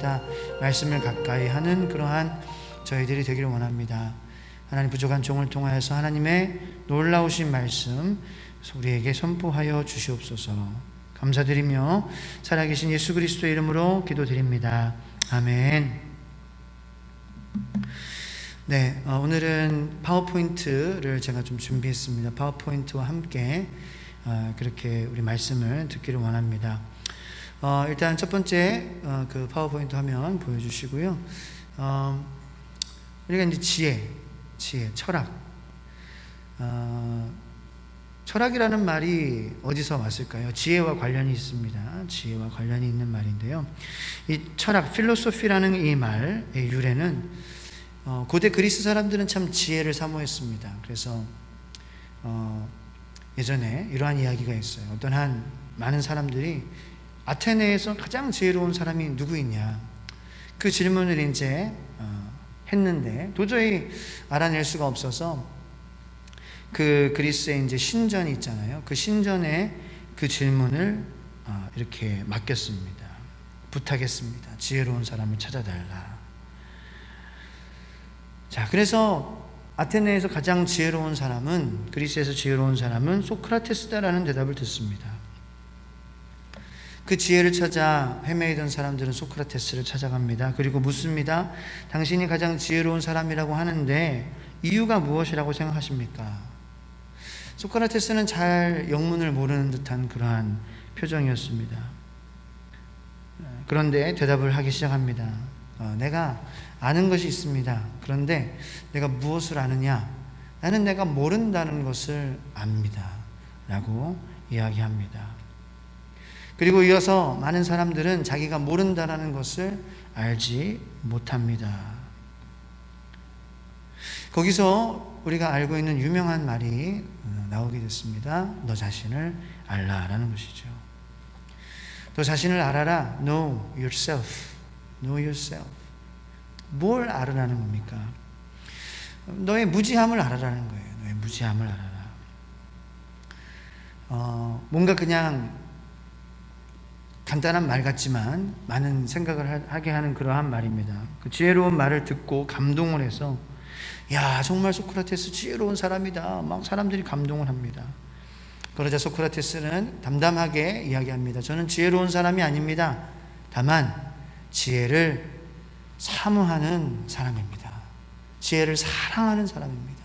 때마다 말씀을 가까이 하는 그러한 저희들이 되기를 원합니다. 하나님, 부족한 종을 통하여서 하나님의 놀라우신 말씀 우리에게 선포하여 주시옵소서. 감사드리며 살아계신 예수 그리스도의 이름으로 기도드립니다. 아멘. 네, 오늘은 파워포인트를 제가 좀 준비했습니다. 파워포인트와 함께 그렇게 우리 말씀을 듣기를 원합니다. 일단 첫 번째 그 파워포인트 화면 보여주시고요. 우리가 이제 지혜, 철학. 철학이라는 말이 어디서 왔을까요? 지혜와 관련이 있습니다. 지혜와 관련이 있는 말인데요. 이 철학, 필로소피라는 이 말의 유래는 고대 그리스 사람들은 참 지혜를 사모했습니다. 그래서 예전에 이러한 이야기가 있어요. 어떤 한 많은 사람들이 아테네에서 가장 지혜로운 사람이 누구 있냐, 그 질문을 이제 했는데 도저히 알아낼 수가 없어서 그 그리스의 이제 신전이 있잖아요. 그 신전에 그 질문을 이렇게 맡겼습니다. 부탁했습니다. 지혜로운 사람을 찾아달라. 자, 그래서 아테네에서 가장 지혜로운 사람은, 그리스에서 지혜로운 사람은 소크라테스다라는 대답을 듣습니다. 그 지혜를 찾아 헤매이던 사람들은 소크라테스를 찾아갑니다. 그리고 묻습니다. 당신이 가장 지혜로운 사람이라고 하는데 이유가 무엇이라고 생각하십니까? 소크라테스는 잘 영문을 모르는 듯한 그러한 표정이었습니다. 그런데 대답을 하기 시작합니다. 내가 아는 것이 있습니다. 그런데 내가 무엇을 아느냐? 나는 내가 모른다는 것을 압니다. 라고 이야기합니다. 그리고 이어서 많은 사람들은 자기가 모른다는 것을 알지 못합니다. 거기서 우리가 알고 있는 유명한 말이 나오게 됐습니다. 너 자신을 알라라는 것이죠. 너 자신을 알아라. Know yourself. Know yourself. 뭘 알으라는 겁니까? 너의 무지함을 알아라는 거예요. 너의 무지함을 알아라. 뭔가 그냥 간단한 말 같지만 많은 생각을 하게 하는 그러한 말입니다. 그 지혜로운 말을 듣고 감동을 해서 야, 정말 소크라테스 지혜로운 사람이다. 막 사람들이 감동을 합니다. 그러자 소크라테스는 담담하게 이야기합니다. 저는 지혜로운 사람이 아닙니다. 다만 지혜를 사모하는 사람입니다. 지혜를 사랑하는 사람입니다.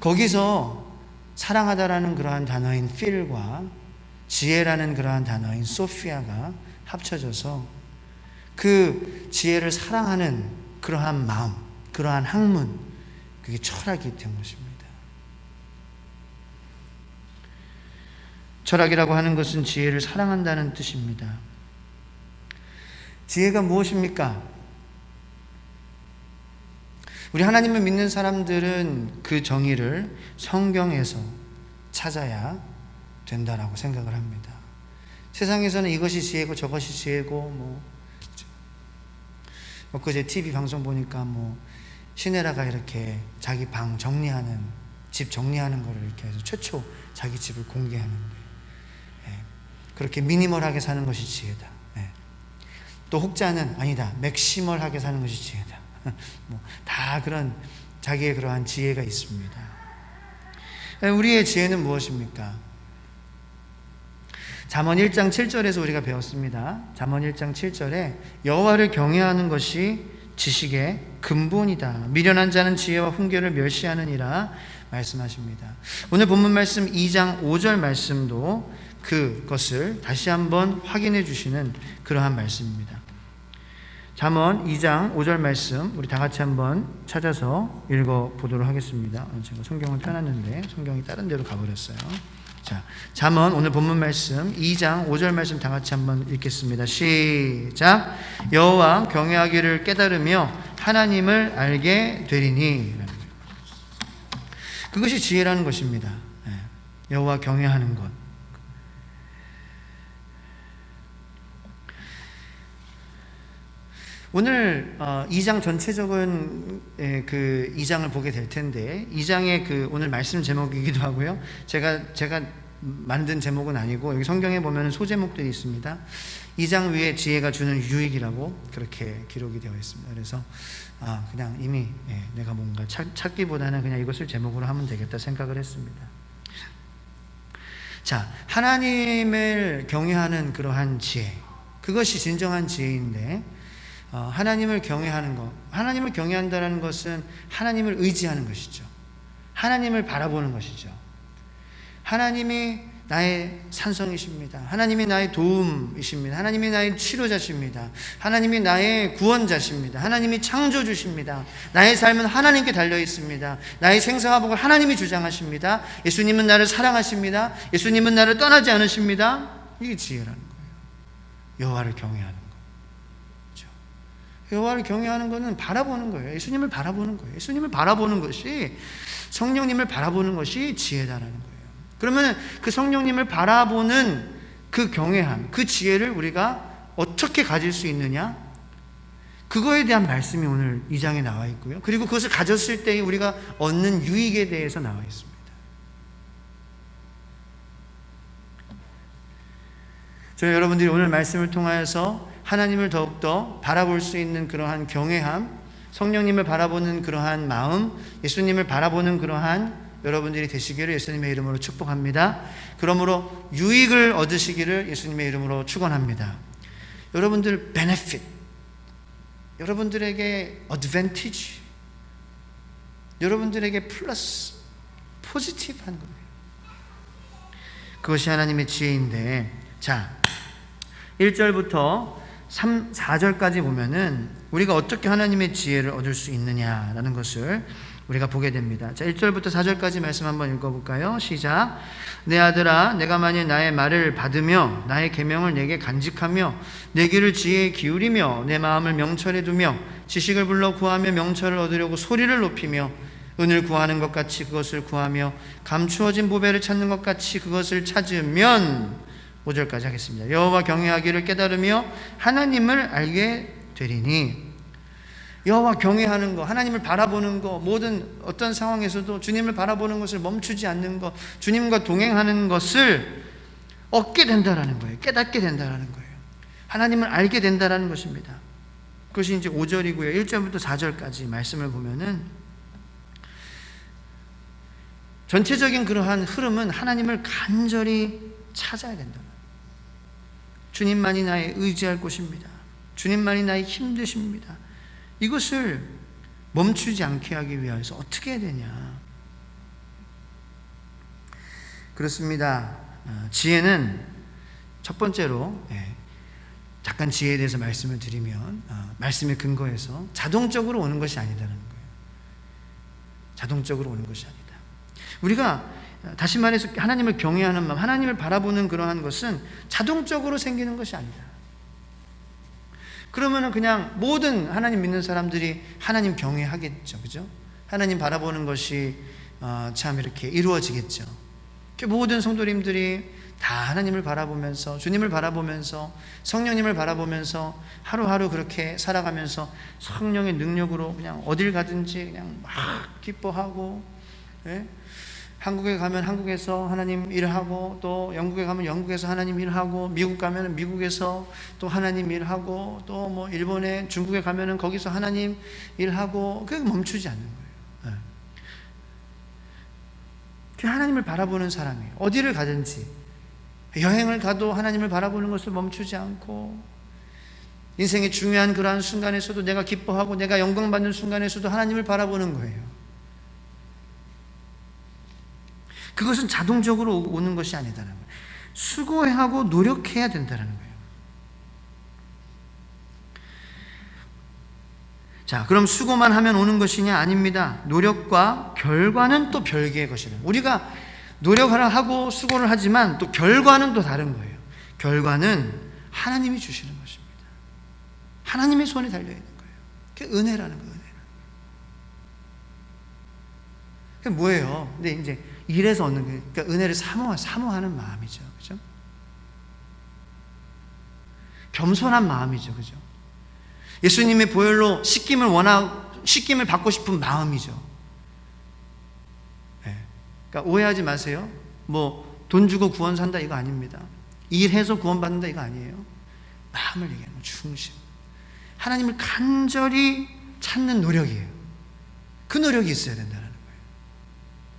거기서 사랑하다라는 그러한 단어인 feel과 지혜라는 그러한 단어인 소피아가 합쳐져서 그 지혜를 사랑하는 그러한 마음, 그러한 학문, 그게 철학이 된 것입니다. 철학이라고 하는 것은 지혜를 사랑한다는 뜻입니다. 지혜가 무엇입니까? 우리 하나님을 믿는 사람들은 그 정의를 성경에서 찾아야 된다라고 생각을 합니다. 세상에서는 이것이 지혜고 저것이 지혜고 엊그제 TV 방송 보니까 시네라가 이렇게 자기 방 정리하는, 집 정리하는 거를 이렇게 해서 최초 자기 집을 공개하는데, 그렇게 미니멀하게 사는 것이 지혜다. 또 혹자는 아니다, 맥시멀하게 사는 것이 지혜다. 다 그런 자기의 그러한 지혜가 있습니다. 우리의 지혜는 무엇입니까? 잠언 1장 7절에서 우리가 배웠습니다. 잠언 1장 7절에 여호와를 경외하는 것이 지식의 근본이다. 미련한 자는 지혜와 훈계를 멸시하느니라 말씀하십니다. 오늘 본문 말씀 2장 5절 말씀도 그것을 다시 한번 확인해 주시는 그러한 말씀입니다. 잠언 2장 5절 말씀 우리 다 같이 한번 찾아서 읽어보도록 하겠습니다. 제가 성경을 펴놨는데 성경이 다른 데로 가버렸어요. 자, 잠언 오늘 본문 말씀 2장 5절 말씀 다 같이 한번 읽겠습니다. 시작. 여호와 경외하기를 깨달으며 하나님을 알게 되리니. 그것이 지혜라는 것입니다. 여호와 경외하는 것. 오늘 2장 전체적인 그 2장을 보게 될 텐데 2장의 그 오늘 말씀 제목이기도 하고요. 제가 만든 제목은 아니고 여기 성경에 보면 소제목들이 있습니다. 2장 위에 지혜가 주는 유익이라고 그렇게 기록이 되어 있습니다. 그래서 그냥 이미 내가 뭔가 찾기보다는 그냥 이것을 제목으로 하면 되겠다 생각을 했습니다. 자, 하나님을 경외하는 그러한 지혜, 그것이 진정한 지혜인데, 하나님을 경외하는 것, 하나님을 경외한다는 것은 하나님을 의지하는 것이죠. 하나님을 바라보는 것이죠. 하나님이 나의 산성이십니다. 하나님이 나의 도움이십니다. 하나님이 나의 치료자십니다. 하나님이 나의 구원자십니다. 하나님이 창조주십니다. 나의 삶은 하나님께 달려 있습니다. 나의 생사화복을 하나님이 주장하십니다. 예수님은 나를 사랑하십니다. 예수님은 나를 떠나지 않으십니다. 이게 지혜라는 거예요. 여호와를 경외하는 거. 그렇죠? 여호와를 경외하는 것은 바라보는 거예요. 예수님을 바라보는 거예요. 예수님을 바라보는 것이, 성령님을 바라보는 것이 지혜다라는 거예요. 그러면 그 성령님을 바라보는 그 경외함, 그 지혜를 우리가 어떻게 가질 수 있느냐? 그거에 대한 말씀이 오늘 2장에 나와 있고요. 그리고 그것을 가졌을 때 우리가 얻는 유익에 대해서 나와 있습니다. 저희 여러분들이 오늘 말씀을 통하여서 하나님을 더욱더 바라볼 수 있는 그러한 경외함, 성령님을 바라보는 그러한 마음, 예수님을 바라보는 그러한 여러분들이 되시기를 예수님의 이름으로 축복합니다. 그러므로 유익을 얻으시기를 예수님의 이름으로 축원합니다. 여러분들 benefit, 여러분들에게 advantage, 여러분들에게 플러스, 포지티브한 거예요. 그것이 하나님의 지혜인데, 자, 1절부터 4절까지 보면은 우리가 어떻게 하나님의 지혜를 얻을 수 있느냐라는 것을 우리가 보게 됩니다. 자, 1절부터 4절까지 말씀 한번 읽어볼까요? 시작. 내 아들아, 내가 만일 나의 말을 받으며 나의 계명을 내게 간직하며 내 귀를 지혜에 기울이며 내 마음을 명철에 두며 지식을 불러 구하며 명철을 얻으려고 소리를 높이며 은을 구하는 것 같이 그것을 구하며 감추어진 보배를 찾는 것 같이 그것을 찾으면, 5절까지 하겠습니다. 여호와 경외하기를 깨달으며 하나님을 알게 되리니. 여호와 경외하는 것, 하나님을 바라보는 것, 모든 어떤 상황에서도 주님을 바라보는 것을 멈추지 않는 것, 주님과 동행하는 것을 얻게 된다라는 거예요. 깨닫게 된다라는 거예요. 하나님을 알게 된다라는 것입니다. 그것이 이제 5절이고요. 1절부터 4절까지 말씀을 보면은 전체적인 그러한 흐름은 하나님을 간절히 찾아야 된다. 주님만이 나의 의지할 곳입니다. 주님만이 나의 힘 되십니다. 이것을 멈추지 않게 하기 위해서 어떻게 해야 되냐? 그렇습니다. 지혜는 첫 번째로, 잠깐 지혜에 대해서 말씀을 드리면, 말씀의 근거에서 자동적으로 오는 것이 아니다라는 거예요. 자동적으로 오는 것이 아니다. 우리가 다시 말해서 하나님을 경외하는 마음, 하나님을 바라보는 그러한 것은 자동적으로 생기는 것이 아니다. 그러면은 그냥 모든 하나님 믿는 사람들이 하나님 경외하겠죠. 그죠? 하나님 바라보는 것이 참 이렇게 이루어지겠죠. 모든 성도님들이 다 하나님을 바라보면서, 주님을 바라보면서, 성령님을 바라보면서 하루하루 그렇게 살아가면서 성령의 능력으로 그냥 어딜 가든지 그냥 막 기뻐하고, 한국에 가면 한국에서 하나님 일하고, 또 영국에 가면 영국에서 하나님 일하고, 미국 가면 미국에서 또 하나님 일하고, 또 뭐 일본에, 중국에 가면은 거기서 하나님 일하고, 그게 멈추지 않는 거예요. 그 하나님을 바라보는 사람이에요. 어디를 가든지, 여행을 가도 하나님을 바라보는 것을 멈추지 않고, 인생의 중요한 그러한 순간에서도 내가 기뻐하고 내가 영광받는 순간에서도 하나님을 바라보는 거예요. 그것은 자동적으로 오는 것이 아니다라는 거예요. 수고하고 노력해야 된다는 거예요. 자, 그럼 수고만 하면 오는 것이냐? 아닙니다. 노력과 결과는 또 별개의 것이다. 우리가 노력을 하고 수고를 하지만 또 결과는 또 다른 거예요. 결과는 하나님이 주시는 것입니다. 하나님의 손에 달려있는 거예요. 그게 은혜라는 거예요. 그게 뭐예요? 근데 이제 일에서 얻는 거예요. 그러니까 은혜를 사모하는 마음이죠. 그죠? 겸손한 마음이죠. 그죠? 예수님의 보혈로 씻김을 받고 싶은 마음이죠. 그러니까 오해하지 마세요. 뭐 돈 주고 구원 산다 이거 아닙니다. 일해서 구원 받는다 이거 아니에요. 마음을 얘기하는 거예요. 중심. 하나님을 간절히 찾는 노력이에요. 그 노력이 있어야 된다는 거예요.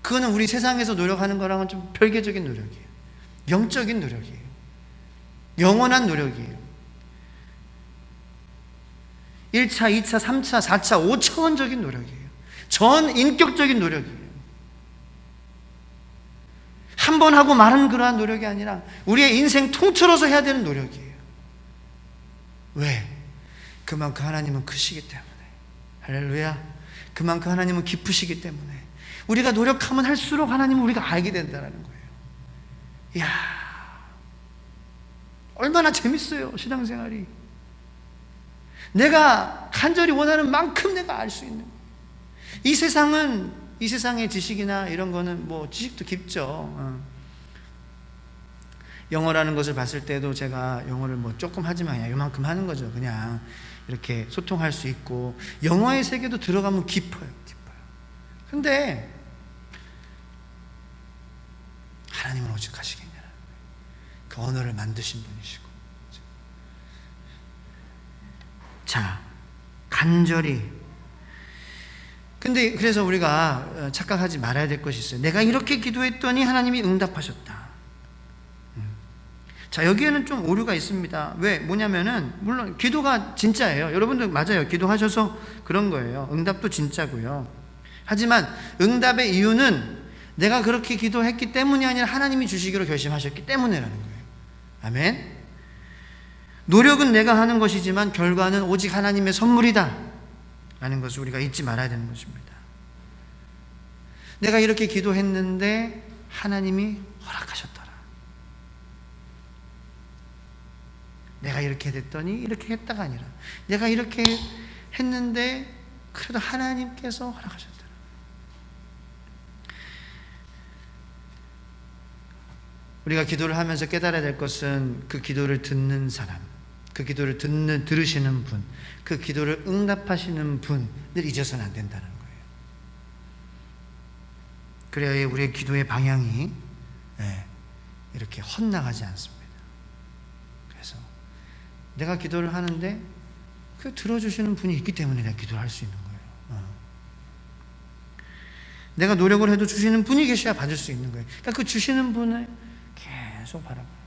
그거는 우리 세상에서 노력하는 거랑은 좀 별개적인 노력이에요. 영적인 노력이에요. 영원한 노력이에요. 1차, 2차, 3차, 4차, 5차원적인 노력이에요. 전 인격적인 노력이에요. 한 번 하고 말은 그러한 노력이 아니라 우리의 인생 통틀어서 해야 되는 노력이에요. 왜? 그만큼 하나님은 크시기 때문에. 할렐루야. 그만큼 하나님은 기쁘시기 때문에. 우리가 노력하면 할수록 하나님은 우리가 알게 된다는 거예요. 이야, 얼마나 재밌어요, 신앙생활이. 내가 간절히 원하는 만큼 내가 알 수 있는 거예요. 이 세상의 지식이나 이런 거는 뭐 지식도 깊죠. 영어라는 것을 봤을 때도 제가 영어를 뭐 조금 하지만 그냥 이만큼 하는 거죠. 그냥 이렇게 소통할 수 있고 영어의 세계도 들어가면 깊어요. 근데 하나님은 오직 하시겠냐는 거예요. 그 언어를 만드신 분이시고. 자, 간절히. 근데 그래서 우리가 착각하지 말아야 될 것이 있어요. 내가 이렇게 기도했더니 하나님이 응답하셨다. 자, 여기에는 좀 오류가 있습니다. 왜? 뭐냐면은 물론 기도가 진짜예요. 여러분들 맞아요. 기도하셔서 그런 거예요. 응답도 진짜고요. 하지만 응답의 이유는 내가 그렇게 기도했기 때문이 아니라 하나님이 주시기로 결심하셨기 때문이라는 거예요. 아멘. 노력은 내가 하는 것이지만 결과는 오직 하나님의 선물이다 라는 것을 우리가 잊지 말아야 되는 것입니다. 내가 이렇게 기도했는데 하나님이 허락하셨더라. 내가 이렇게 됐더니 이렇게 했다가 아니라 내가 이렇게 했는데 그래도 하나님께서 허락하셨더라. 우리가 기도를 하면서 깨달아야 될 것은 그 기도를 듣는 사람, 그 기도를 들으시는 분, 그 기도를 응답하시는 분을 잊어서는 안 된다는 거예요. 그래야 우리의 기도의 방향이 이렇게 헛나가지 않습니다. 그래서 내가 기도를 하는데 그 들어주시는 분이 있기 때문에 내가 기도를 할 수 있는 거예요. 내가 노력을 해도 주시는 분이 계셔야 받을 수 있는 거예요. 그러니까 그 주시는 분을 계속 바라봐요.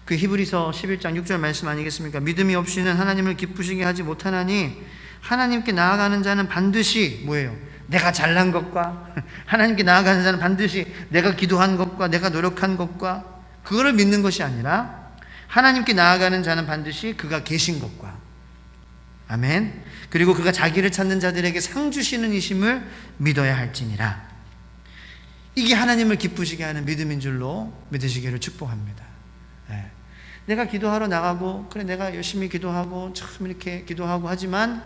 그 히브리서 11장 6절 말씀 아니겠습니까? 믿음이 없이는 하나님을 기쁘시게 하지 못하나니 하나님께 나아가는 자는 반드시 뭐예요? 내가 잘난 것과 하나님께 나아가는 자는 반드시 내가 기도한 것과 내가 노력한 것과 그거를 믿는 것이 아니라 하나님께 나아가는 자는 반드시 그가 계신 것과 아멘. 그리고 그가 자기를 찾는 자들에게 상 주시는 이심을 믿어야 할지니라. 이게 하나님을 기쁘시게 하는 믿음인 줄로 믿으시기를 축복합니다. 내가 기도하러 나가고 그래 내가 열심히 기도하고 참 이렇게 기도하고 하지만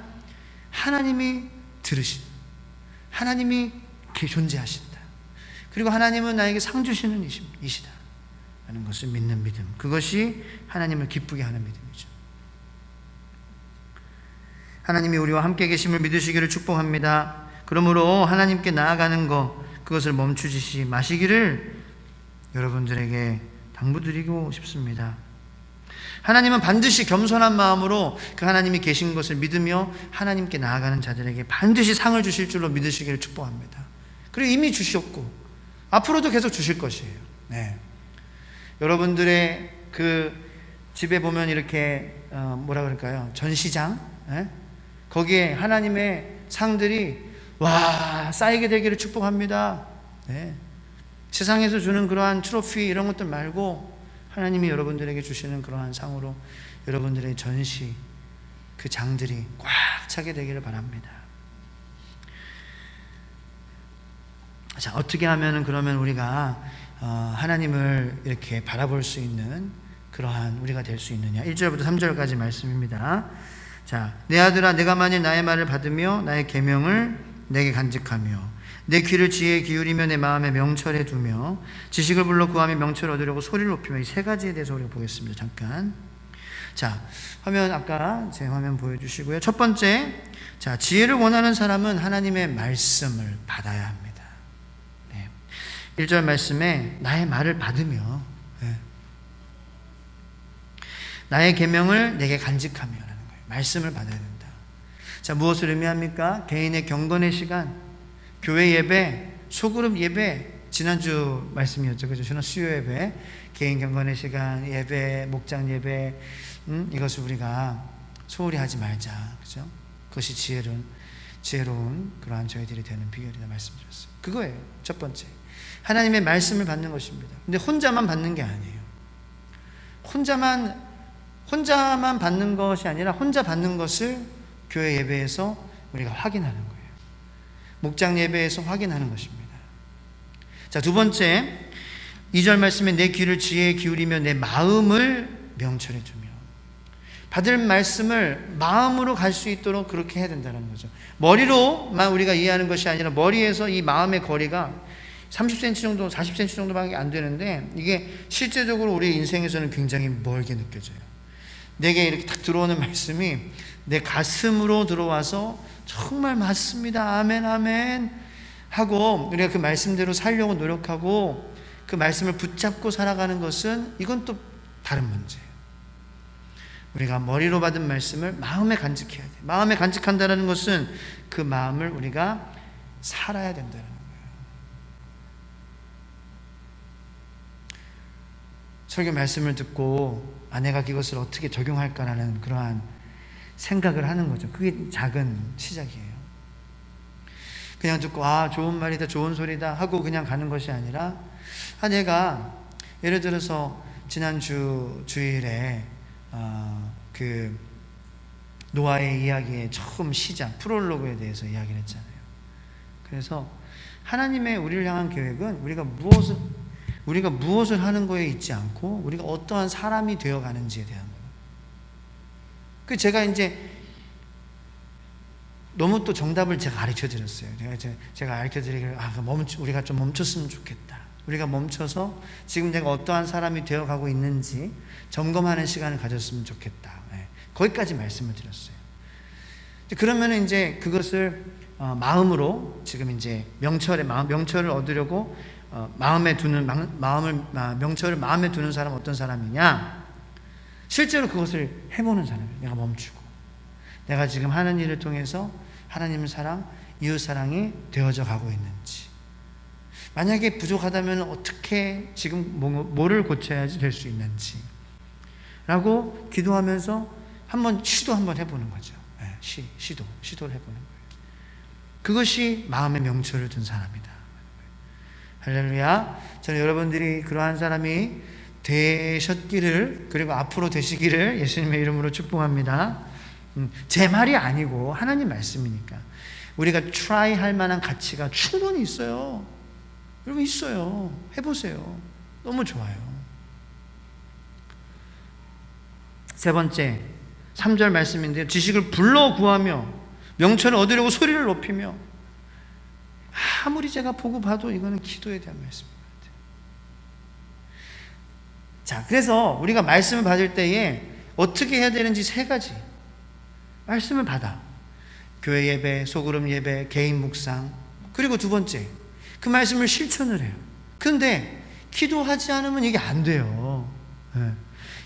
하나님이 들으신, 하나님이 존재하신다. 그리고 하나님은 나에게 상 주시는 이시다 라는 것을 믿는 믿음, 그것이 하나님을 기쁘게 하는 믿음이죠. 하나님이 우리와 함께 계심을 믿으시기를 축복합니다. 그러므로 하나님께 나아가는 것, 그것을 멈추지 마시기를 여러분들에게 당부드리고 싶습니다. 하나님은 반드시 겸손한 마음으로 그 하나님이 계신 것을 믿으며 하나님께 나아가는 자들에게 반드시 상을 주실 줄로 믿으시기를 축복합니다. 그리고 이미 주셨고 앞으로도 계속 주실 것이에요. 여러분들의 그 집에 보면 이렇게 뭐라 그럴까요? 전시장? 거기에 하나님의 상들이 쌓이게 되기를 축복합니다. 세상에서 주는 그러한 트로피 이런 것들 말고 하나님이 여러분들에게 주시는 그러한 상으로 여러분들의 전시, 그 장들이 꽉 차게 되기를 바랍니다. 자, 어떻게 하면은 그러면 우리가 하나님을 이렇게 바라볼 수 있는 그러한 우리가 될 수 있느냐? 1절부터 3절까지 말씀입니다. 자, 내 아들아, 내가 만일 나의 말을 받으며 나의 계명을 내게 간직하며 내 귀를 지혜에 기울이며 내 마음에 명철해 두며 지식을 불러 구하며 명철을 얻으려고 소리를 높이며 이 세 가지에 대해서 우리가 보겠습니다. 잠깐. 자, 화면 아까 제 화면 보여주시고요. 첫 번째, 자, 지혜를 원하는 사람은 하나님의 말씀을 받아야 합니다. 1절 말씀에 나의 말을 받으며 나의 계명을 내게 간직하며 라는 거예요. 말씀을 받아야 된다. 자, 무엇을 의미합니까? 개인의 경건의 시간, 교회 예배, 소그룹 예배, 지난주 말씀이었죠. 그죠? 저는 수요 예배, 개인 경건의 시간, 예배, 목장 예배, 이것을 우리가 소홀히 하지 말자. 그죠? 그것이 지혜로운 그러한 저희들이 되는 비결이다 말씀드렸어요. 그거예요. 첫 번째. 하나님의 말씀을 받는 것입니다. 근데 혼자만 받는 게 아니에요. 혼자만 받는 것이 아니라 혼자 받는 것을 교회 예배에서 우리가 확인하는 거예요. 목장 예배에서 확인하는 것입니다. 자, 두 번째, 2절 말씀에 내 귀를 지혜에 기울이며 내 마음을 명철해 주며, 받을 말씀을 마음으로 갈 수 있도록 그렇게 해야 된다는 거죠. 머리로만 우리가 이해하는 것이 아니라 머리에서 이 마음의 거리가 30cm 정도, 40cm 정도밖에 안 되는데 이게 실제적으로 우리 인생에서는 굉장히 멀게 느껴져요. 내게 이렇게 딱 들어오는 말씀이 내 가슴으로 들어와서 정말 맞습니다. 아멘, 아멘 하고 우리가 그 말씀대로 살려고 노력하고 그 말씀을 붙잡고 살아가는 것은 이건 또 다른 문제예요. 우리가 머리로 받은 말씀을 마음에 간직해야 돼요. 마음에 간직한다는 것은 그 마음을 우리가 살아야 된다는 거예요. 설교 말씀을 듣고 내가 이것을 어떻게 적용할까라는 그러한 생각을 하는 거죠. 그게 작은 시작이에요. 그냥 듣고 좋은 말이다, 좋은 소리다 하고 그냥 가는 것이 아니라 내가 예를 들어서 지난주 주일에 그 노아의 이야기의 처음 시작 프롤로그에 대해서 이야기를 했잖아요. 그래서 하나님의 우리를 향한 계획은 우리가 무엇을 하는 거에 있지 않고 우리가 어떠한 사람이 되어가는지에 대한 거예요. 그 제가 이제 너무 또 정답을 제가 가르쳐 드렸어요. 제가 가르쳐 드리기를 우리가 좀 멈췄으면 좋겠다. 우리가 멈춰서 지금 내가 어떠한 사람이 되어가고 있는지 점검하는 시간을 가졌으면 좋겠다. 거기까지 말씀을 드렸어요. 그러면 이제 그것을 마음으로 지금 이제 명철을 얻으려고 명철을 마음에 두는 사람은 어떤 사람이냐? 실제로 그것을 해보는 사람이에요. 내가 멈추고 내가 지금 하는 일을 통해서 하나님의 사랑, 이웃 사랑이 되어져 가고 있는지, 만약에 부족하다면 어떻게 지금 뭐를 고쳐야지 될 수 있는지 라고 기도하면서 시도 한번 해보는 거죠. 시도를 해보는 거예요. 그것이 마음의 명철을 둔 사람이다. 할렐루야. 저는 여러분들이 그러한 사람이 되셨기를, 그리고 앞으로 되시기를 예수님의 이름으로 축복합니다. 제 말이 아니고 하나님 말씀이니까 우리가 try 할 만한 가치가 충분히 있어요. 여러분 있어요. 해보세요. 너무 좋아요. 세 번째 3절 말씀인데요. 지식을 불러 구하며 명철을 얻으려고 소리를 높이며. 아무리 제가 보고 봐도 이거는 기도에 대한 말씀인 것 같아요. 자, 그래서 우리가 말씀을 받을 때에 어떻게 해야 되는지 세 가지. 말씀을 받아. 교회 예배, 소그룹 예배, 개인 묵상. 그리고 두 번째, 그 말씀을 실천을 해요. 그런데 기도하지 않으면 이게 안 돼요.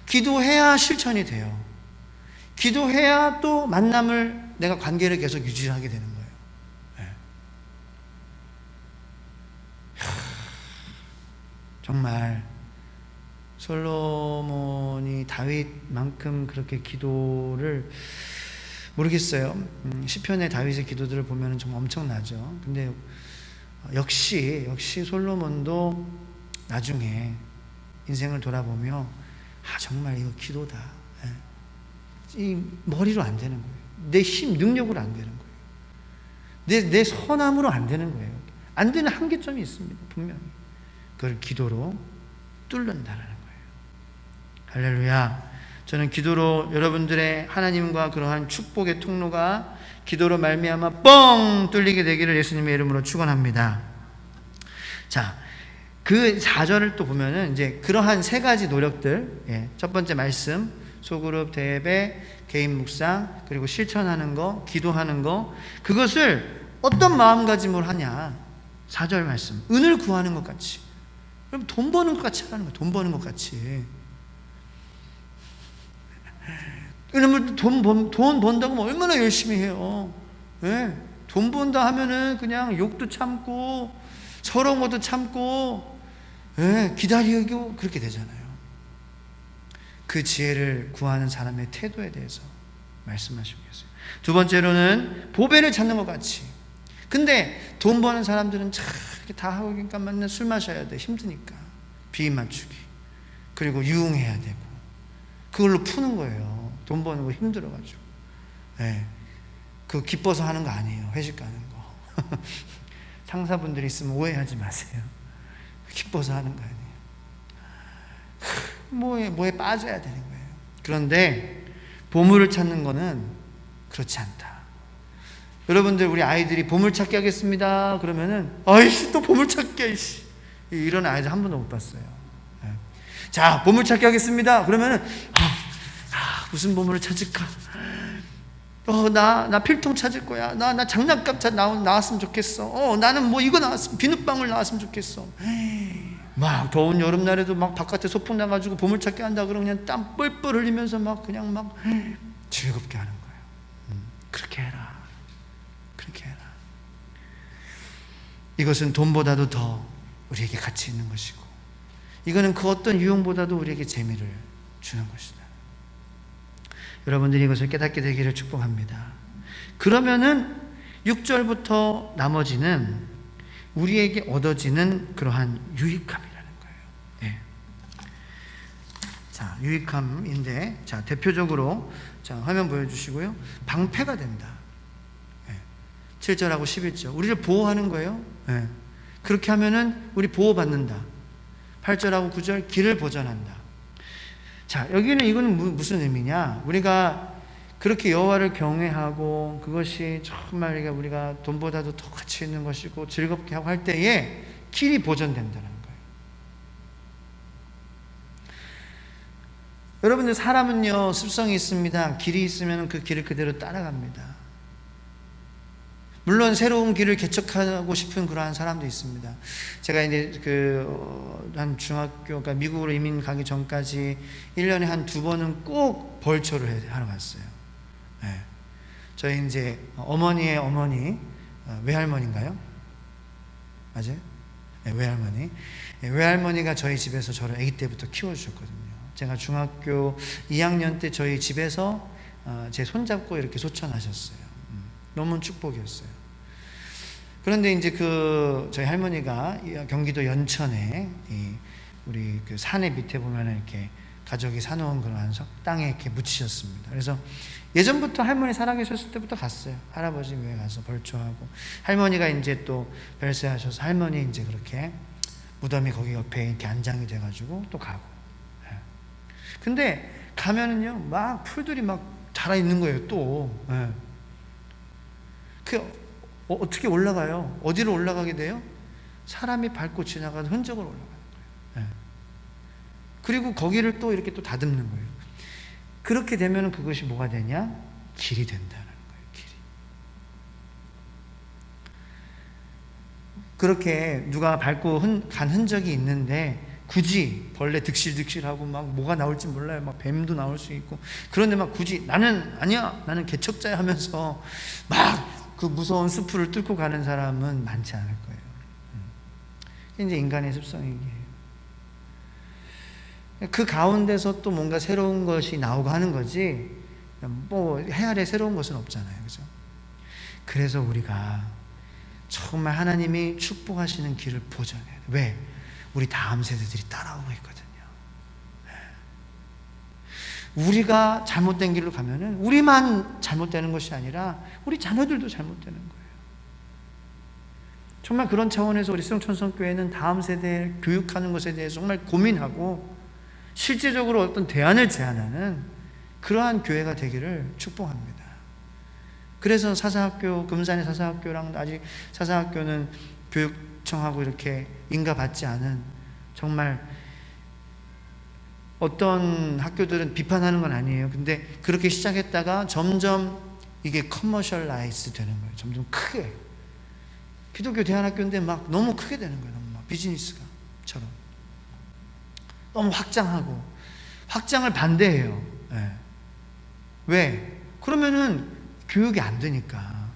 기도해야 실천이 돼요. 기도해야 또 내가 관계를 계속 유지하게 되는 거예요. 정말 솔로몬이 다윗만큼 그렇게 기도를 모르겠어요. 시편의 다윗의 기도들을 보면 좀 엄청나죠. 근데 역시 솔로몬도 나중에 인생을 돌아보며 정말 이거 기도다. 이 머리로 안 되는 거예요. 내 힘, 능력으로 안 되는 거예요. 내 선함으로 안 되는 거예요. 안 되는 한계점이 있습니다. 분명히. 그걸 기도로 뚫는다라는 거예요. 할렐루야. 저는 기도로 여러분들의 하나님과 그러한 축복의 통로가 기도로 말미암아 뻥 뚫리게 되기를 예수님의 이름으로 축원합니다. 자, 그 4절을 또 보면은 이제 그러한 세 가지 노력들, 첫 번째 말씀, 소그룹 대예배, 개인 묵상, 그리고 실천하는 거, 기도하는 거, 그것을 어떤 마음가짐으로 하냐? 4절 말씀. 은을 구하는 것 같이. 여러분, 돈 버는 것 같이 하라는 거예요. 돈 버는 것 같이. 왜냐면 돈 번다고 하면 얼마나 열심히 해요. 예? 돈 번다 하면은 그냥 욕도 참고, 서러운 것도 참고, 예? 기다리고 그렇게 되잖아요. 그 지혜를 구하는 사람의 태도에 대해서 말씀하시고 계세요. 두 번째로는 보배를 찾는 것 같이. 근데 돈 버는 사람들은 참 이렇게 다 하고 그러니까 맨날 술 마셔야 돼. 힘드니까. 비위 맞추기. 그리고 유흥해야 되고. 그걸로 푸는 거예요. 돈 버는 거 힘들어가지고. 네. 그거 기뻐서 하는 거 아니에요. 회식 가는 거. 상사분들이 있으면 오해하지 마세요. 기뻐서 하는 거 아니에요. 뭐에 빠져야 되는 거예요. 그런데 보물을 찾는 거는 그렇지 않다. 여러분들, 우리 아이들이 보물찾기 하겠습니다 그러면은 아이씨 또 보물찾기 이씨, 이런 아이들 한 번도 못 봤어요. 네. 자, 보물찾기 하겠습니다 그러면은 무슨 보물을 찾을까? 나 필통 찾을 거야. 나 장난감 나왔으면 좋겠어. 나는 뭐 이거 나왔으면, 비눗방울 나왔으면 좋겠어. 막 더운 여름날에도 막 바깥에 소풍 나가지고 보물찾기 한다 그러면 그냥 땀 뻘뻘 흘리면서 막 그냥 막 즐겁게 하는 거예요. 그렇게 해라. 그렇게 해라. 이것은 돈보다도 더 우리에게 가치 있는 것이고, 이거는 그 어떤 유흥보다도 우리에게 재미를 주는 것이다. 여러분들이 이것을 깨닫게 되기를 축복합니다. 그러면은 6절부터 나머지는 우리에게 얻어지는 그러한 유익함이라는 거예요. 네. 자, 유익함인데, 자, 대표적으로, 자, 화면 보여주시고요. 방패가 된다. 7절하고 11절. 우리를 보호하는 거예요. 네. 그렇게 하면은 우리 보호받는다. 8절하고 9절, 길을 보전한다. 자, 여기는 이거는 무슨 의미냐? 우리가 그렇게 여호와를 경외하고 그것이 정말 우리가 돈보다도 더 가치 있는 것이고 즐겁게 하고 할 때에 길이 보전된다는 거예요. 여러분들, 사람은요 습성이 있습니다. 길이 있으면 그 길을 그대로 따라갑니다. 물론 새로운 길을 개척하고 싶은 그러한 사람도 있습니다. 제가 이제 한 중학교, 그러니까 미국으로 이민 가기 전까지 1년에 한 2번은 꼭 벌초를 하러 갔어요. 네. 저희 이제 어머니의 어머니, 외할머니인가요? 맞아요? 네, 외할머니. 네, 외할머니가 저희 집에서 저를 아기 때부터 키워주셨거든요. 제가 중학교 2학년 때 저희 집에서 제 손잡고 이렇게 소천하셨어요. 너무 축복이었어요. 그런데 이제 저희 할머니가 경기도 연천에 우리 그 산에 밑에 보면 이렇게 가족이 사놓은 그런 땅에 이렇게 묻히셨습니다. 그래서 예전부터 할머니 살아계셨을 때부터 갔어요. 할아버지 묘에 가서 벌초하고, 할머니가 이제 또 별세하셔서 할머니 이제 그렇게 무덤이 거기 옆에 이렇게 안장이 돼가지고 또 가고. 근데 가면은요 막 풀들이 막 자라 있는 거예요 또. 어떻게 올라가요? 어디로 올라가게 돼요? 사람이 밟고 지나가는 흔적을 올라가는 거예요. 그리고 거기를 또 이렇게 또 다듬는 거예요. 그렇게 되면 그것이 뭐가 되냐? 길이 된다는 거예요. 길이. 그렇게 누가 밟고 간 흔적이 있는데 굳이 벌레 득실득실하고 막 뭐가 나올지 몰라요. 막 뱀도 나올 수 있고. 그런데 막 굳이 나는 아니야, 나는 개척자야 하면서 막 그 무서운 숲을 뚫고 가는 사람은 많지 않을 거예요. 이제 인간의 습성이에요. 그 가운데서 또 뭔가 새로운 것이 나오고 하는 거지, 뭐 해아래 새로운 것은 없잖아요. 그죠? 그래서 우리가 정말 하나님이 축복하시는 길을 보존해야 돼요. 왜? 우리 다음 세대들이 따라오고 있거든요. 우리가 잘못된 길로 가면은 우리만 잘못되는 것이 아니라 우리 자녀들도 잘못되는 거예요. 정말 그런 차원에서 우리 수영천성교회는 다음 세대를 교육하는 것에 대해서 정말 고민하고 실제적으로 어떤 대안을 제안하는 그러한 교회가 되기를 축복합니다. 그래서 사사학교, 금산의 사사학교랑 아직 사사학교는 교육청하고 이렇게 인가받지 않은, 정말 어떤 학교들은 비판하는 건 아니에요. 근데 그렇게 시작했다가 점점 이게 커머셜라이즈 되는 거예요. 점점 크게. 기독교 대안학교인데 막 너무 크게 되는 거예요. 너무 막 비즈니스가처럼. 너무 확장을 반대해요. 네. 왜? 그러면은 교육이 안 되니까.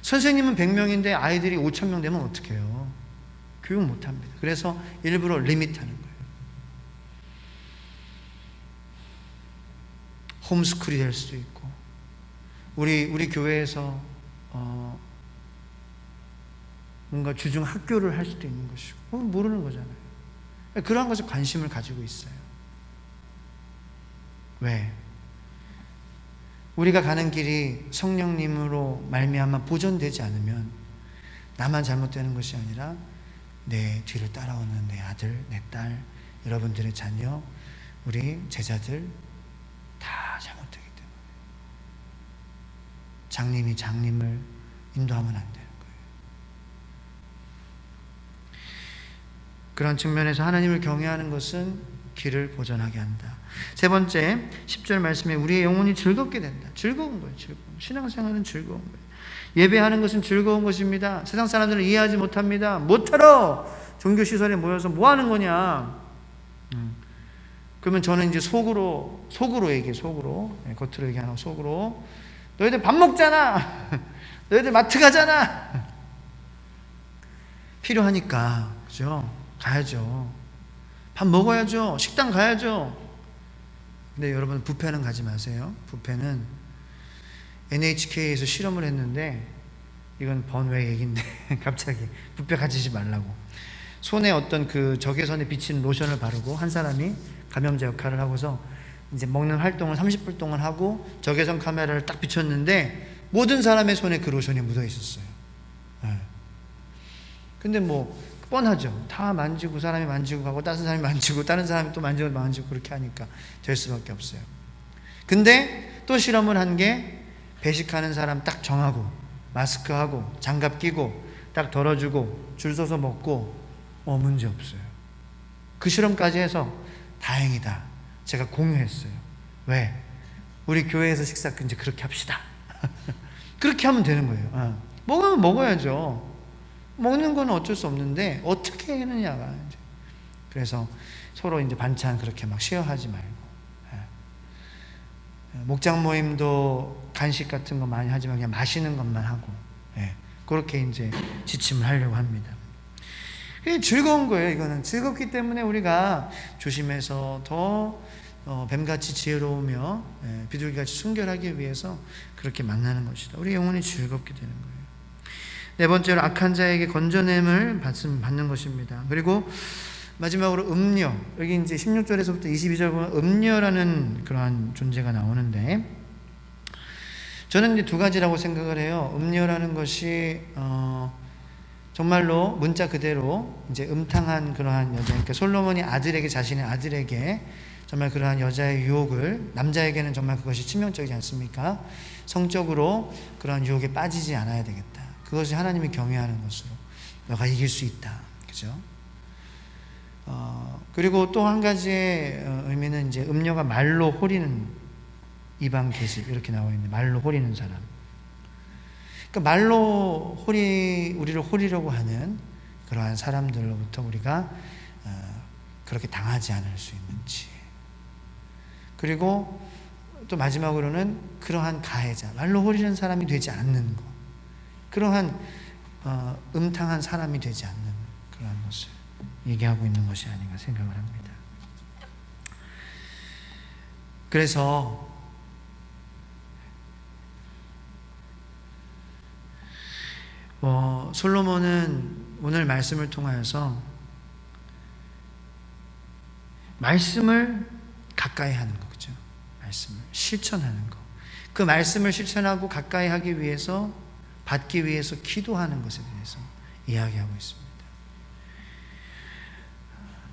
선생님은 100명인데 아이들이 5,000명 되면 어떡해요? 교육 못 합니다. 그래서 일부러 리밋하는 거예요. 홈스쿨이 될 수도 있고, 우리 교회에서 뭔가 주중 학교를 할 수도 있는 것이고, 모르는 거잖아요. 그러한 것에 관심을 가지고 있어요. 왜? 우리가 가는 길이 성령님으로 말미암아 보존되지 않으면 나만 잘못되는 것이 아니라 내 뒤를 따라오는 내 아들, 내 딸, 여러분들의 자녀, 우리 제자들 다 잘못되기 때문에 장님이 장님을 인도하면 안 되는 거예요. 그런 측면에서 하나님을 경외하는 것은 길을 보존하게 한다. 세 번째, 10절 말씀에 우리의 영혼이 즐겁게 된다. 즐거운 거예요. 신앙생활은 즐거운 거예요. 예배하는 것은 즐거운 것입니다. 세상 사람들은 이해하지 못합니다. 못하러 종교시설에 모여서 뭐 하는 거냐. 그러면 저는 이제 속으로 얘기해. 겉으로 얘기 안 하고 속으로. 너희들 밥 먹잖아. 너희들 마트 가잖아. 필요하니까. 그죠? 가야죠. 밥 먹어야죠. 식당 가야죠. 근데 여러분, 뷔페는 가지 마세요. 뷔페는 NHK에서 실험을 했는데, 이건 번외 얘기인데 갑자기 뷔페 가지지 말라고. 손에 어떤 그 적외선에 비치는 로션을 바르고 한 사람이 감염자 역할을 하고서 이제 먹는 활동을 30분 동안 하고 적외선 카메라를 딱 비췄는데 모든 사람의 손에 그 로션이 묻어 있었어요. 네. 근데 뭐 뻔하죠. 다 만지고, 사람이 만지고 가고 다른 사람이 만지고 다른 사람이 또 만지고 그렇게 하니까 될 수밖에 없어요. 근데 또 실험을 한 게, 배식하는 사람 딱 정하고 마스크하고 장갑 끼고 딱 덜어주고 줄 서서 먹고 문제 없어요. 그 실험까지 해서 다행이다, 제가 공유했어요. 왜? 우리 교회에서 식사 이제 그렇게 합시다. 그렇게 하면 되는 거예요. 먹으면 먹어야죠. 먹는 건 어쩔 수 없는데 어떻게 하느냐가 이제. 그래서 서로 이제 반찬 그렇게 막 쉐어하지 말고, 목장 모임도 간식 같은 거 많이 하지만 그냥 마시는 것만 하고, 그렇게 이제 지침을 하려고 합니다. 즐거운 거예요. 이거는 즐겁기 때문에 우리가 조심해서 더 뱀같이 지혜로우며 비둘기같이 순결하기 위해서 그렇게 만나는 것이다. 우리 영혼이 즐겁게 되는 거예요. 네 번째로, 악한 자에게 건져냄을 받는 것입니다. 그리고 마지막으로 음녀. 여기 이제 16절에서부터 22절 보면 음녀라는 그러한 존재가 나오는데, 저는 이제 두 가지라고 생각을 해요. 음녀라는 것이 정말로 문자 그대로 이제 음탕한 그러한 여자, 그러니까 솔로몬이 자신의 아들에게 정말 그러한 여자의 유혹을, 남자에게는 정말 그것이 치명적이지 않습니까? 성적으로 그러한 유혹에 빠지지 않아야 되겠다. 그것이 하나님이 경외하는 것으로 너가 이길 수 있다. 그죠? 그리고 또 한 가지의 의미는 이제 음녀가 말로 호리는 이방 계집, 이렇게 나와 있는데, 말로 호리는 사람. 그러니까 말로 우리를 호리려고 하는 그러한 사람들로부터 우리가 그렇게 당하지 않을 수 있는지. 그리고 또 마지막으로는 그러한 가해자, 말로 호리는 사람이 되지 않는 것, 그러한 음탕한 사람이 되지 않는 그러한 것을 얘기하고 있는 것이 아닌가 생각을 합니다. 그래서 솔로몬은 오늘 말씀을 통하여서 말씀을 가까이 하는 거, 그죠? 말씀을 실천하는 거. 그 말씀을 실천하고 가까이 하기 위해서, 받기 위해서 기도하는 것에 대해서 이야기하고 있습니다.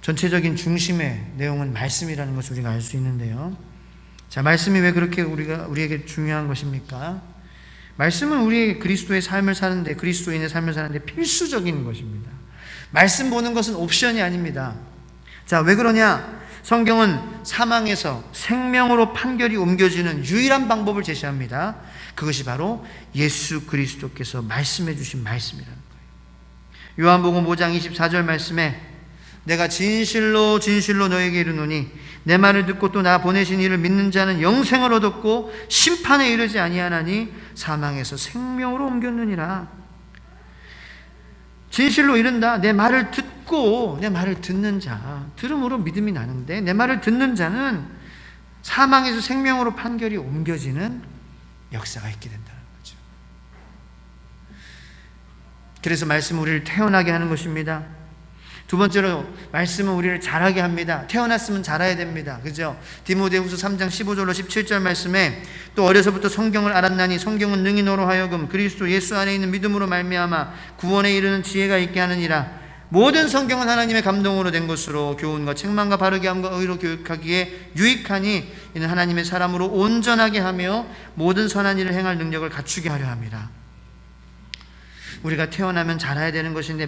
전체적인 중심의 내용은 말씀이라는 것을 우리가 알 수 있는데요. 자, 말씀이 왜 그렇게 우리에게 중요한 것입니까? 말씀은 우리의 그리스도인의 삶을 사는데 필수적인 것입니다. 말씀 보는 것은 옵션이 아닙니다. 자, 왜 그러냐? 성경은 사망에서 생명으로 판결이 옮겨지는 유일한 방법을 제시합니다. 그것이 바로 예수 그리스도께서 말씀해 주신 말씀이라는 거예요. 요한복음 5장 24절 말씀에 내가 진실로 진실로 너에게 이르노니 내 말을 듣고 또 나 보내신 이를 믿는 자는 영생을 얻었고 심판에 이르지 아니하나니 사망에서 생명으로 옮겼느니라. 진실로 이른다. 내 말을 듣고 내 말을 듣는 자, 들음으로 믿음이 나는데 내 말을 듣는 자는 사망에서 생명으로 판결이 옮겨지는 역사가 있게 된다는 거죠. 그래서 말씀은 우리를 태어나게 하는 것입니다. 두 번째로 말씀은 우리를 자라게 합니다. 태어났으면 자라야 됩니다. 그죠? 디모데후서 3장 15절로 17절 말씀에 또 어려서부터 성경을 알았나니 성경은 능히 너로 하여금 그리스도 예수 안에 있는 믿음으로 말미암아 구원에 이르는 지혜가 있게 하느니라. 모든 성경은 하나님의 감동으로 된 것으로 교훈과 책망과 바르게 함과 의로 교육하기에 유익하니 이는 하나님의 사람으로 온전하게 하며 모든 선한 일을 행할 능력을 갖추게 하려 함이라. 우리가 태어나면 자라야 되는 것인데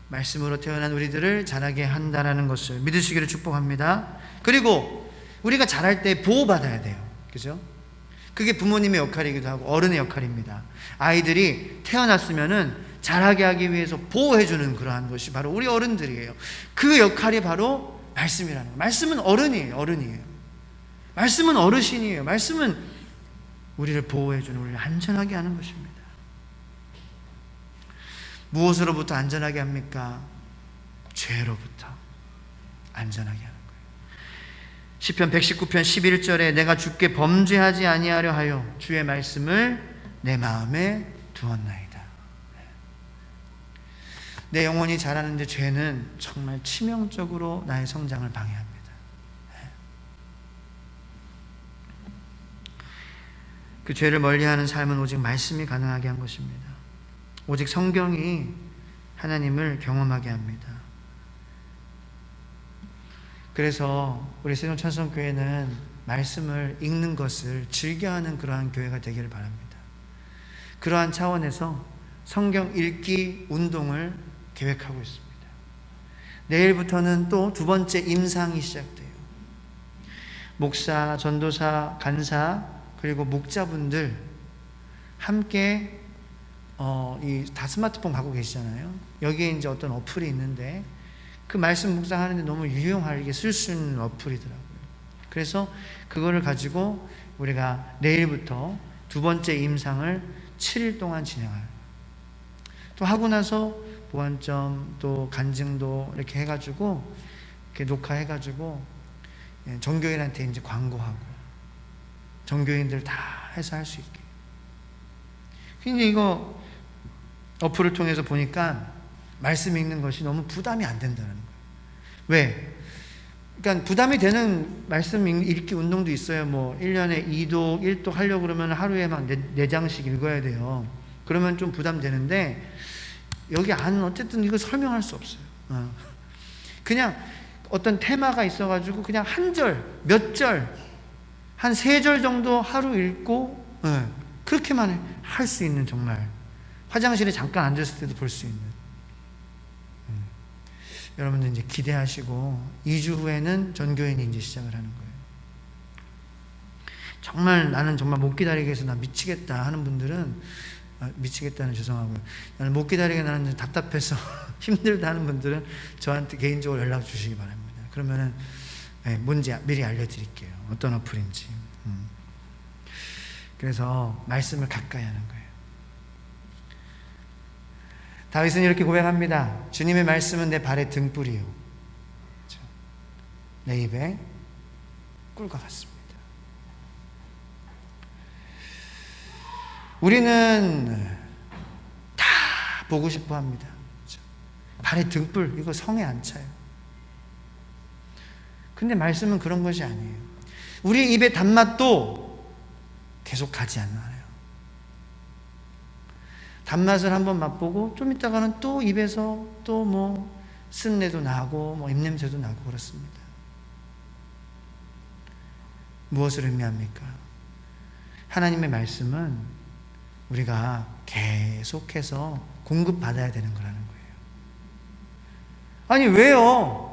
말씀으로 태어난 우리들을 자라게 한다는 것을 믿으시기를 축복합니다. 그리고 우리가 자랄 때 보호받아야 돼요. 그죠? 그게 부모님의 역할이기도 하고 어른의 역할입니다. 아이들이 태어났으면은 자라게 하기 위해서 보호해주는 그러한 것이 바로 우리 어른들이에요. 그 역할이 바로 말씀이라는 거예요. 말씀은 어른이에요. 말씀은 어르신이에요. 말씀은 우리를 보호해주는, 우리를 안전하게 하는 것입니다. 무엇으로부터 안전하게 합니까? 죄로부터 안전하게 하는 거예요. 시편 119편 11절에 내가 주께 범죄하지 아니하려 하여 주의 말씀을 내 마음에 두었나이다. 내 영혼이 자라는데 죄는 정말 치명적으로 나의 성장을 방해합니다. 그 죄를 멀리하는 삶은 오직 말씀이 가능하게 한 것입니다. 오직 성경이 하나님을 경험하게 합니다. 그래서 우리 세종찬송교회는 말씀을 읽는 것을 즐겨하는 그러한 교회가 되기를 바랍니다. 그러한 차원에서 성경 읽기 운동을 계획하고 있습니다. 내일부터는 또 두 번째 임상이 시작돼요. 목사, 전도사, 간사 그리고 목자분들 함께 다 스마트폰 갖고 계시잖아요. 여기에 이제 어떤 어플이 있는데 그 말씀 묵상하는데 너무 유용하게 쓸 수 있는 어플이더라고요. 그래서 그거를 가지고 우리가 내일부터 두 번째 임상을 7일 동안 진행할. 또 하고 나서 보완점 또 간증도 이렇게 해가지고 이렇게 녹화해가지고 전교인한테 이제 광고하고 전교인들 다 해서 할 수 있게. 근데 이거 어플을 통해서 보니까 말씀 읽는 것이 너무 부담이 안 된다는 거예요. 왜? 그러니까 부담이 되는 말씀 읽기 운동도 있어요. 뭐 1년에 2독, 1독 하려고 그러면 하루에 막 4장씩 읽어야 돼요. 그러면 좀 부담되는데 여기 안은 어쨌든 이거 설명할 수 없어요. 그냥 어떤 테마가 있어가지고 그냥 한 절, 몇 절, 한 3절 정도 하루 읽고 그렇게만 할 수 있는, 정말 화장실에 잠깐 앉았을 때도 볼 수 있는. 여러분들 이제 기대하시고 2주 후에는 전교인이 이제 시작을 하는 거예요. 정말 나는 정말 못 기다리겠어, 나 미치겠다 하는 분들은 미치겠다는 죄송하고요. 나는 못 기다리게, 나는 답답해서 힘들다 하는 분들은 저한테 개인적으로 연락 주시기 바랍니다. 그러면은 뭔지 미리 알려드릴게요. 어떤 어플인지. 그래서 말씀을 가까이 하는 거예요. 다윗은 이렇게 고백합니다. 주님의 말씀은 내 발의 등불이요, 내 입에 꿀과 같습니다. 우리는 다 보고 싶어 합니다. 발의 등불, 이거 성에 안 차요. 근데 말씀은 그런 것이 아니에요. 우리 입의 단맛도 계속 가지 않아요. 단맛을 한번 맛보고 좀 있다가는 또 입에서 또 뭐 쓴내도 나고 뭐 입냄새도 나고 그렇습니다. 무엇을 의미합니까? 하나님의 말씀은 우리가 계속해서 공급받아야 되는 거라는 거예요. 아니 왜요?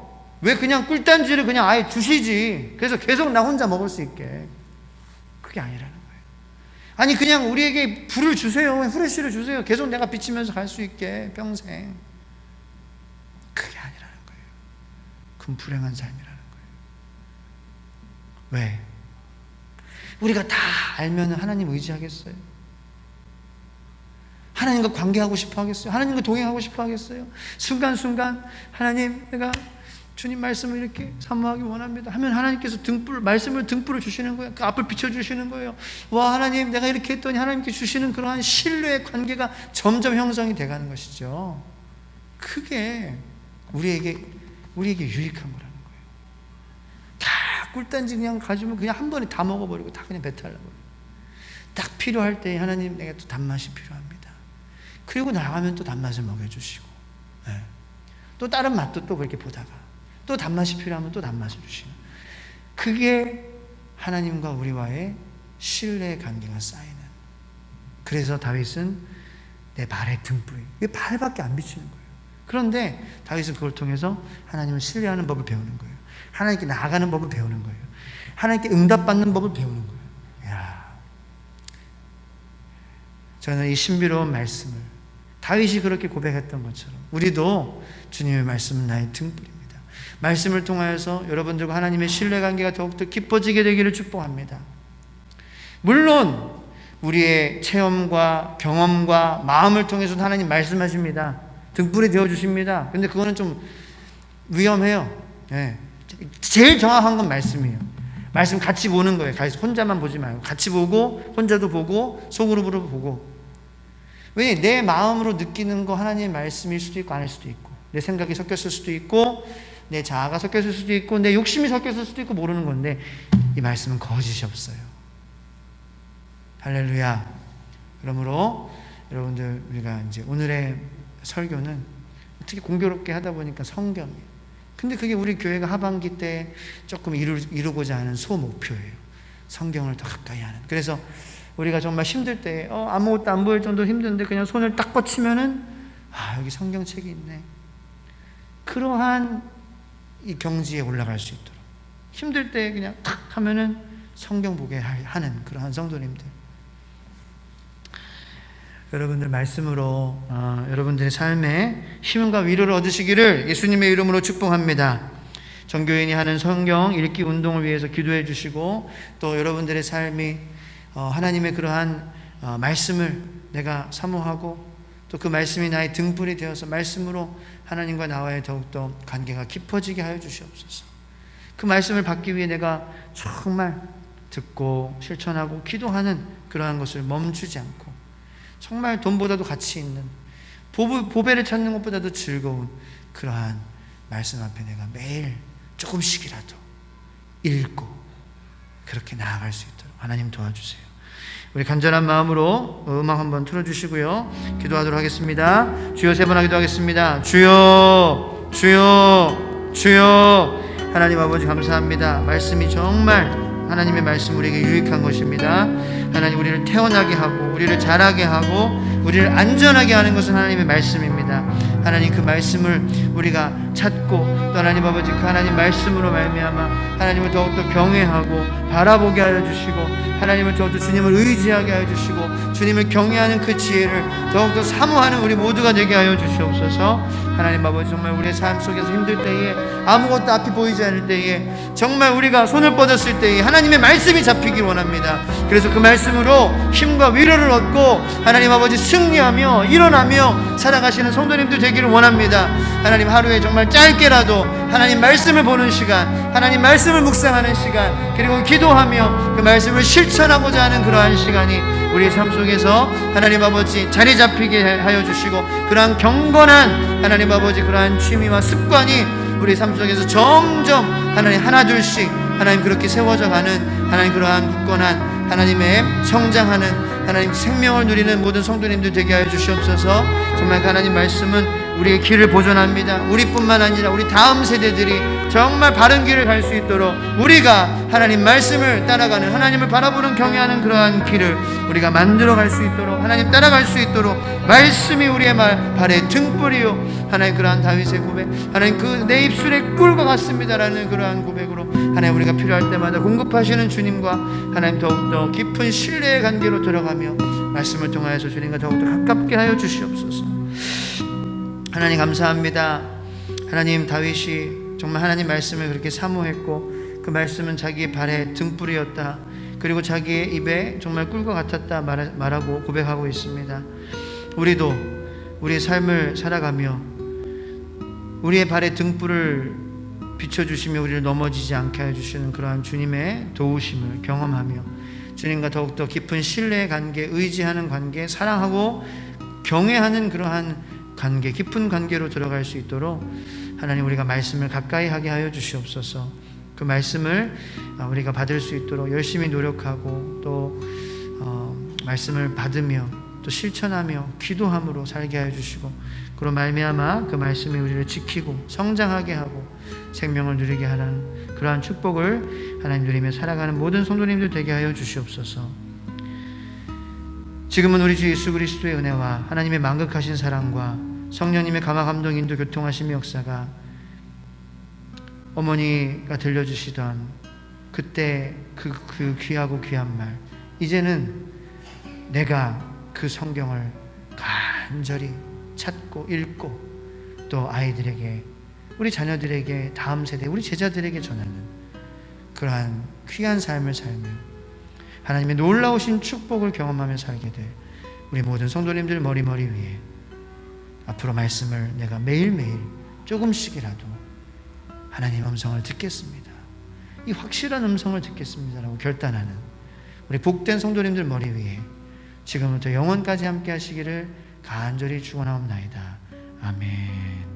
왜 그냥 꿀단지를 그냥 아예 주시지? 그래서 계속 나 혼자 먹을 수 있게. 그게 아니라는 거예요. 아니 그냥 우리에게 불을 주세요. 후레쉬를 주세요. 계속 내가 비치면서 갈 수 있게 평생. 그게 아니라는 거예요. 그건 불행한 삶이라는 거예요. 왜? 우리가 다 알면 하나님 의지하겠어요? 하나님과 관계하고 싶어 하겠어요? 하나님과 동행하고 싶어 하겠어요? 순간순간 하나님, 내가 주님 말씀을 이렇게 사모하기 원합니다 하면 하나님께서 말씀을 등불을 주시는 거예요. 그 앞을 비춰주시는 거예요. 와, 하나님, 내가 이렇게 했더니 하나님께 주시는 그러한 신뢰의 관계가 점점 형성이 돼가는 것이죠. 그게 우리에게 유익한 거라는 거예요. 다 꿀단지 그냥 가지면 그냥 한 번에 다 먹어버리고 다 그냥 배탈나버려요. 딱 필요할 때 하나님, 내가 또 단맛이 필요합니다. 그리고 나가면 또 단맛을 먹여주시고, 네. 또 다른 맛도 또 그렇게 보다가 또 단맛이 필요하면 또 단맛을 주시는, 그게 하나님과 우리와의 신뢰의 관계가 쌓이는. 그래서 다윗은 내 발의 등불이, 왜 발밖에 안 비치는 거예요. 그런데 다윗은 그걸 통해서 하나님을 신뢰하는 법을 배우는 거예요. 하나님께 나아가는 법을 배우는 거예요. 하나님께 응답받는 법을 배우는 거예요. 이야. 저는 이 신비로운 말씀을 다윗이 그렇게 고백했던 것처럼 우리도 주님의 말씀은 나의 등불입니다. 말씀을 통하여서 여러분들과 하나님의 신뢰관계가 더욱더 깊어지게 되기를 축복합니다. 물론 우리의 체험과 경험과 마음을 통해서 하나님 말씀하십니다. 등불이 되어주십니다. 근데 그거는 좀 위험해요. 네. 제일 정확한 건 말씀이에요. 말씀 같이 보는 거예요. 혼자만 보지 말고 같이 보고, 혼자도 보고, 소그룹으로 보고. 왜? 내 마음으로 느끼는 거 하나님의 말씀일 수도 있고 아닐 수도 있고, 내 생각이 섞였을 수도 있고, 내 자아가 섞였을 수도 있고, 내 욕심이 섞였을 수도 있고, 모르는 건데 이 말씀은 거짓이 없어요. 할렐루야. 그러므로 여러분들, 우리가 이제 오늘의 설교는 어떻게 공교롭게 하다 보니까 성경이에요. 근데 그게 우리 교회가 하반기 때 조금 이루고자 하는 소목표예요. 성경을 더 가까이 하는. 그래서 우리가 정말 힘들 때, 아무것도 안 보일 정도로 힘든데 그냥 손을 딱 뻗치면은, 여기 성경책이 있네. 그러한 이 경지에 올라갈 수 있도록. 힘들 때 그냥 탁 하면은 성경 보게 하는 그러한 성도님들. 여러분들 말씀으로 여러분들의 삶에 힘과 위로를 얻으시기를 예수님의 이름으로 축복합니다. 전교인이 하는 성경 읽기 운동을 위해서 기도해 주시고, 또 여러분들의 삶이 하나님의 그러한 말씀을 내가 사모하고, 또 그 말씀이 나의 등불이 되어서 말씀으로 하나님과 나와의 더욱더 관계가 깊어지게 하여 주시옵소서. 그 말씀을 받기 위해 내가 정말 듣고 실천하고 기도하는 그러한 것을 멈추지 않고, 정말 돈보다도 가치 있는, 보배를 찾는 것보다도 즐거운 그러한 말씀 앞에 내가 매일 조금씩이라도 읽고 그렇게 나아갈 수 있도록 하나님 도와주세요. 우리 간절한 마음으로 음악 한번 틀어주시고요, 기도하도록 하겠습니다. 주여, 세 번 기도하겠습니다. 주여, 주여, 주여. 하나님 아버지 감사합니다. 말씀이 정말 하나님의 말씀 우리에게 유익한 것입니다. 하나님, 우리를 태어나게 하고 우리를 자라게 하고 우리를 안전하게 하는 것은 하나님의 말씀입니다. 하나님, 그 말씀을 우리가 찾고, 또 하나님 아버지 그 하나님 말씀으로 말미암아 하나님을 더욱더 경외하고 바라보게 하여 주시고, 하나님을 더욱더 주님을 의지하게 하여 주시고, 주님을 경외하는 그 지혜를 더욱더 사모하는 우리 모두가 되게 하여 주시옵소서. 하나님 아버지, 정말 우리의 삶 속에서 힘들 때에, 아무것도 앞이 보이지 않을 때에, 정말 우리가 손을 뻗었을 때에 하나님의 말씀이 잡히길 원합니다. 그래서 그 말씀으로 힘과 위로를 얻고 하나님 아버지 승리하며 일어나며 살아가시는 성도님들 되기를 원합니다. 하나님, 하루에 정말 짧게라도 하나님 말씀을 보는 시간, 하나님 말씀을 묵상하는 시간, 그리고 기도하며 그 말씀을 실천하고자 하는 그러한 시간이 우리의 삶 속에서 하나님 아버지 자리 잡히게 하여 주시고, 그러한 경건한 하나님 아버지 그러한 취미와 습관이 우리 삶 속에서 점점 하나님 하나둘씩 하나님 그렇게 세워져 가는 하나님 그러한 굳건한 하나님의 성장하는 하나님 생명을 누리는 모든 성도님들 되게 하여 주시옵소서. 정말 하나님 말씀은 우리의 길을 보존합니다. 우리뿐만 아니라 우리 다음 세대들이 정말 바른 길을 갈 수 있도록 우리가 하나님 말씀을 따라가는, 하나님을 바라보는 경외하는 그러한 길을 우리가 만들어 갈 수 있도록, 하나님 따라갈 수 있도록 말씀이 우리의 발의 등불이요, 하나님 그러한 다윗의 고백, 하나님 그 내 입술에 꿀과 같습니다라는 그러한 고백으로 하나님 우리가 필요할 때마다 공급하시는 주님과 하나님 더욱더 깊은 신뢰의 관계로 들어가며 말씀을 통하여서 주님과 더욱더 가깝게 하여 주시옵소서. 하나님 감사합니다. 하나님 다윗이 정말 하나님 말씀을 그렇게 사모했고 그 말씀은 자기의 발에 등불이었다, 그리고 자기의 입에 정말 꿀과 같았다 말하고 고백하고 있습니다. 우리도 우리의 삶을 살아가며 우리의 발에 등불을 비춰주시며 우리를 넘어지지 않게 해주시는 그러한 주님의 도우심을 경험하며 주님과 더욱더 깊은 신뢰의 관계, 의지하는 관계, 사랑하고 경외하는 그러한 관계, 깊은 관계로 들어갈 수 있도록 하나님 우리가 말씀을 가까이 하게 하여 주시옵소서. 그 말씀을 우리가 받을 수 있도록 열심히 노력하고 또 말씀을 받으며 또 실천하며 기도함으로 살게 하여 주시고, 그로 말미암아 그 말씀이 우리를 지키고 성장하게 하고 생명을 누리게 하는 그러한 축복을 하나님 누리며 살아가는 모든 성도님들 되게 하여 주시옵소서. 지금은 우리 주 예수 그리스도의 은혜와 하나님의 만극하신 사랑과 성령님의 감화 감동 인도 교통하심의 역사가 어머니가 들려주시던 그때 그 귀하고 귀한 말, 이제는 내가 그 성경을 간절히 찾고 읽고 또 아이들에게, 우리 자녀들에게, 다음 세대 우리 제자들에게 전하는 그러한 귀한 삶을 살며 하나님의 놀라우신 축복을 경험하며 살게 될 우리 모든 성도님들 머리 위에 앞으로 말씀을 내가 매일매일 조금씩이라도 하나님 음성을 듣겠습니다, 이 확실한 음성을 듣겠습니다라고 결단하는 우리 복된 성도님들 머리 위에 지금부터 영원까지 함께 하시기를 간절히 축원하옵나이다. 아멘.